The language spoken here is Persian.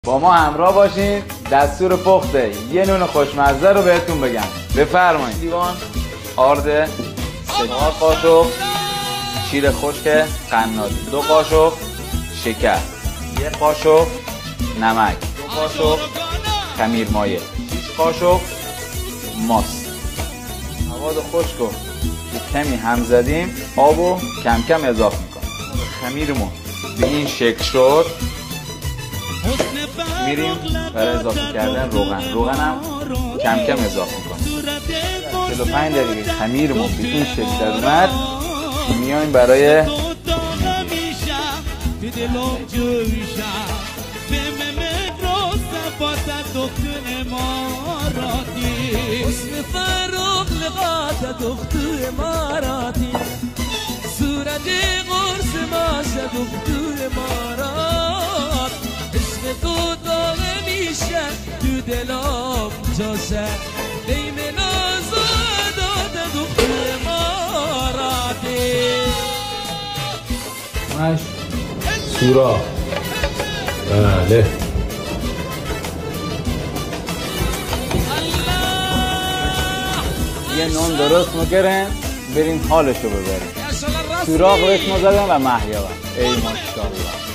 با ما همراه باشین دستور پخت یه نون خوشمزه رو بهتون بگم. بفرمایید. لیوان آرد 4 قاشق شیر خشک قنادی، 2 قاشق شکر، 1 قاشق نمک، 2 قاشق خمیر مایه، 6 قاشق ماست. مواد خشک رو کمی هم زدیم، آبو کم کم اضافه میکنیم. خمیرمون به این شکل شد، میریم برای اضافه کردن روغن هم کم کم اضافه میکنیم. 45 دقیقه خمیرمون به این شکل در اومد، میایم برای سوراخ. بله. یه نون درست میکنن بریم حالشو ببریم. سوراخ رشمو زدن و محیا. ای ماشاءالله.